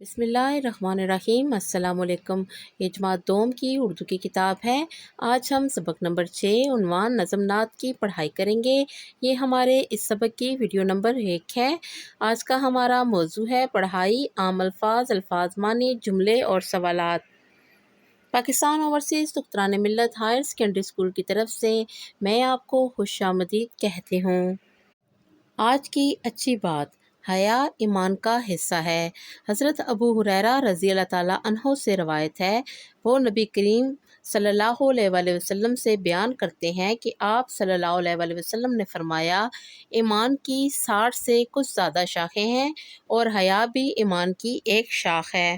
بسم اللہ الرحمن الرحیم۔ السلام علیکم۔ یہ جماعت دوم کی اردو کی کتاب ہے۔ آج ہم سبق نمبر 6 عنوان نظم نعت کی پڑھائی کریں گے۔ یہ ہمارے اس سبق کی ویڈیو نمبر 1 ہے۔ آج کا ہمارا موضوع ہے پڑھائی عام الفاظ، الفاظ معنی، جملے اور سوالات۔ پاکستان اوورسیز دختران ملت ہائر سیکنڈری اسکول کی طرف سے میں آپ کو خوش آمدید کہتی ہوں۔ آج کی اچھی بات، حیا ایمان کا حصہ ہے۔ حضرت ابو ہریرہ رضی اللہ تعالیٰ عنہ سے روایت ہے، وہ نبی کریم صلی اللہ علیہ وآلہ وسلم سے بیان کرتے ہیں کہ آپ صلی اللہ علیہ وآلہ وسلم نے فرمایا، ایمان کی 60 سے کچھ زیادہ شاخیں ہیں اور حیا بھی ایمان کی ایک شاخ ہے۔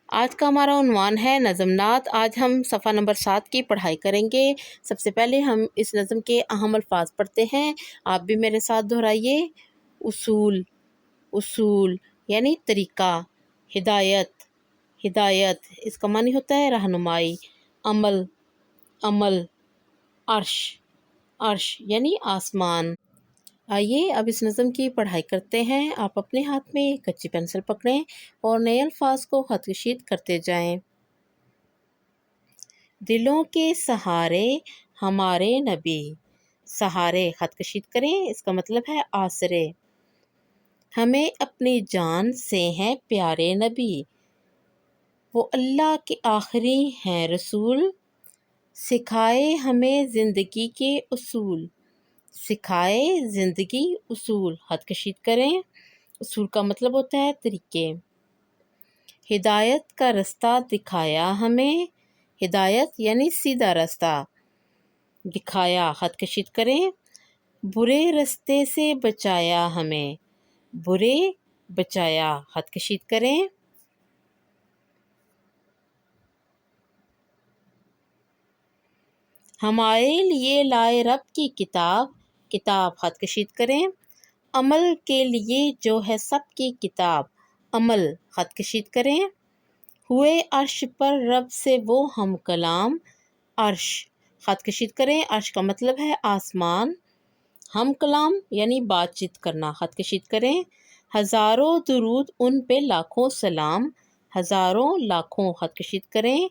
آج کا ہمارا عنوان ہے نظم نعت۔ آج ہم صفحہ نمبر 7 کی پڑھائی کریں گے۔ سب سے پہلے ہم اس نظم کے اہم الفاظ پڑھتے ہیں، آپ بھی میرے ساتھ دہرائیے۔ اصول، اصول یعنی طریقہ۔ ہدایت، ہدایت اس کا معنی ہوتا ہے رہنمائی۔ عمل، عمل۔ عرش، عرش یعنی آسمان۔ آئیے اب اس نظم کی پڑھائی کرتے ہیں۔ آپ اپنے ہاتھ میں ایک کچی پینسل پکڑیں اور نئے الفاظ کو خط کشید کرتے جائیں۔ دلوں کے سہارے ہمارے نبی، سہارے خط کشید کریں، اس کا مطلب ہے آسرے۔ ہمیں اپنی جان سے ہیں پیارے نبی، وہ اللہ کے آخری ہیں رسول، سکھائے ہمیں زندگی کے اصول، سکھائے زندگی اصول خط کشید کریں، اصول کا مطلب ہوتا ہے طریقے۔ ہدایت کا رستہ دکھایا ہمیں، ہدایت یعنی سیدھا رستہ، دکھایا خط کشید کریں، برے رستے سے بچایا ہمیں، برے بچایا خط کشید کریں۔ ہمارے لیے لائے رب کی کتاب، کتاب خط کشید کریں، عمل کے لیے جو ہے سب کی کتاب، عمل خط کشید کریں۔ ہوئے عرش پر رب سے وہ ہم کلام، عرش خط کشید کریں، عرش کا مطلب ہے آسمان، ہم کلام یعنی بات چیت کرنا خط کشید کریں۔ ہزاروں درود ان پہ لاکھوں سلام، ہزاروں لاکھوں خط کشید کریں۔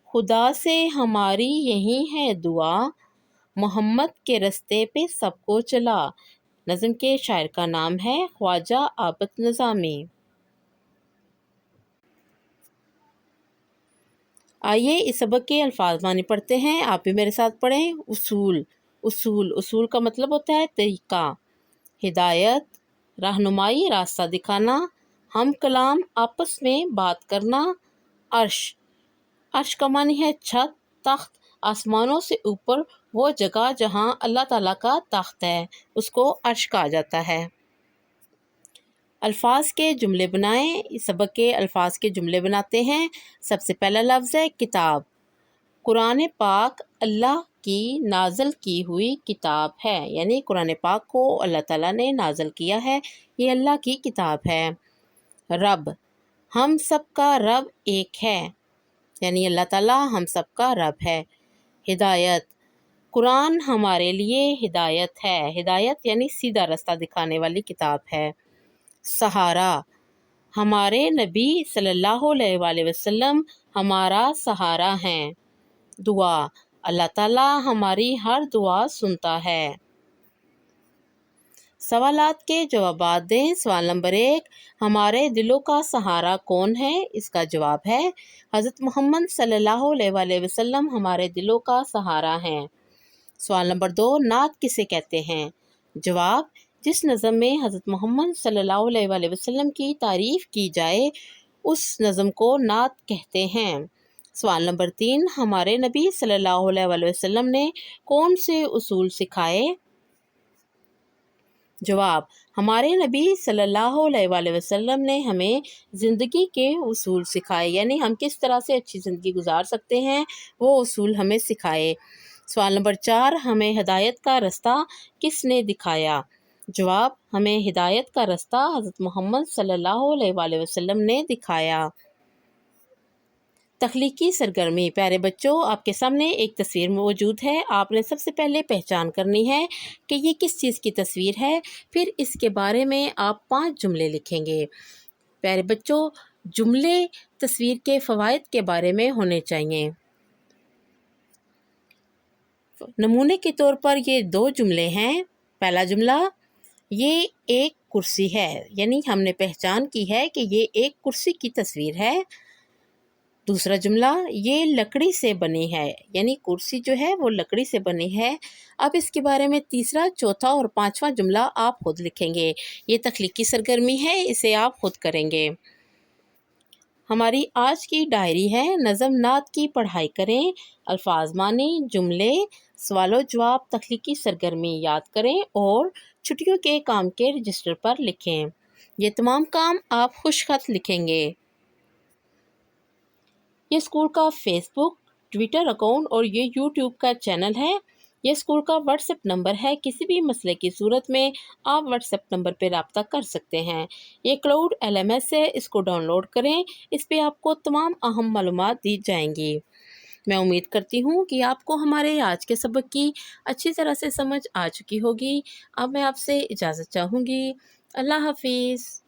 خدا سے ہماری یہی ہے دعا، محمد کے رستے پہ سب کو چلا۔ نظم کے شاعر کا نام ہے خواجہ عابد نظامی۔ آئیے اس سبق کے الفاظ معنی پڑھتے ہیں، آپ بھی میرے ساتھ پڑھیں۔ اصول، اصول، اصول کا مطلب ہوتا ہے طریقہ۔ ہدایت، رہنمائی راستہ دکھانا۔ ہم کلام آپس میں بات کرنا۔ عرش، عرش کا معنی ہے چھت، تخت، آسمانوں سے اوپر وہ جگہ جہاں اللہ تعالیٰ کا تخت ہے، اس کو عرش کہا جاتا ہے۔ الفاظ کے جملے بنائیں، اس سبق کے الفاظ کے جملے بناتے ہیں۔ سب سے پہلا لفظ ہے کتاب۔ قرآن پاک اللہ کی نازل کی ہوئی کتاب ہے، یعنی قرآن پاک کو اللہ تعالیٰ نے نازل کیا ہے، یہ اللہ کی کتاب ہے۔ رب، ہم سب کا رب ایک ہے، یعنی اللہ تعالیٰ ہم سب کا رب ہے۔ ہدایت، قرآن ہمارے لیے ہدایت ہے، ہدایت یعنی سیدھا رستہ دکھانے والی کتاب ہے۔ سہارا، ہمارے نبی صلی اللہ علیہ وآلہ وسلم ہمارا سہارا ہیں۔ دعا، اللہ تعالیٰ ہماری ہر دعا سنتا ہے۔ سوالات کے جوابات دیں۔ سوال نمبر 1، ہمارے دلوں کا سہارا کون ہے؟ اس کا جواب ہے حضرت محمد صلی اللہ علیہ وآلہ وسلم ہمارے دلوں کا سہارا ہیں۔ سوال نمبر 2، نعت کسے کہتے ہیں؟ جواب، جس نظم میں حضرت محمد صلی اللہ علیہ وآلہ وسلم کی تعریف کی جائے اس نظم کو نعت کہتے ہیں۔ سوال نمبر 3، ہمارے نبی صلی اللہ علیہ وآلہ وسلم نے کون سے اصول سکھائے؟ جواب، ہمارے نبی صلی اللہ علیہ وآلہ وسلم نے ہمیں زندگی کے اصول سکھائے، یعنی ہم کس طرح سے اچھی زندگی گزار سکتے ہیں وہ اصول ہمیں سکھائے۔ سوال نمبر 4، ہمیں ہدایت کا رستہ کس نے دکھایا؟ جواب، ہمیں ہدایت کا رستہ حضرت محمد صلی اللہ علیہ وآلہ وسلم نے دکھایا۔ تخلیقی سرگرمی، پیارے بچوں، آپ کے سامنے ایک تصویر موجود ہے، آپ نے سب سے پہلے پہچان کرنی ہے کہ یہ کس چیز کی تصویر ہے، پھر اس کے بارے میں آپ 5 جملے لکھیں گے۔ پیارے بچوں، جملے تصویر کے فوائد کے بارے میں ہونے چاہیے۔ نمونے کے طور پر یہ 2 جملے ہیں۔ پہلا جملہ، یہ ایک کرسی ہے، یعنی ہم نے پہچان کی ہے کہ یہ ایک کرسی کی تصویر ہے۔ دوسرا جملہ، یہ لکڑی سے بنی ہے، یعنی کرسی جو ہے وہ لکڑی سے بنی ہے۔ اب اس کے بارے میں تیسرا، چوتھا اور پانچواں جملہ آپ خود لکھیں گے۔ یہ تخلیقی سرگرمی ہے، اسے آپ خود کریں گے۔ ہماری آج کی ڈائری ہے، نظم نعت کی پڑھائی کریں، الفاظ معنی، جملے، سوال و جواب، تخلیقی سرگرمی یاد کریں اور چھٹیوں کے کام کے رجسٹر پر لکھیں۔ یہ تمام کام آپ خوش خط لکھیں گے۔ یہ اسکول کا فیس بک، ٹویٹر اکاؤنٹ اور یہ یوٹیوب کا چینل ہے۔ یہ اسکول کا واٹس ایپ نمبر ہے، کسی بھی مسئلے کی صورت میں آپ واٹس ایپ نمبر پہ رابطہ کر سکتے ہیں۔ یہ کلاؤڈ LMS ہے، اس کو ڈاؤن لوڈ کریں، اس پہ آپ کو تمام اہم معلومات دی جائیں گی۔ میں امید کرتی ہوں کہ آپ کو ہمارے آج کے سبق کی اچھی طرح سے سمجھ آ چکی ہوگی۔ اب میں آپ سے اجازت چاہوں گی۔ اللہ حافظ۔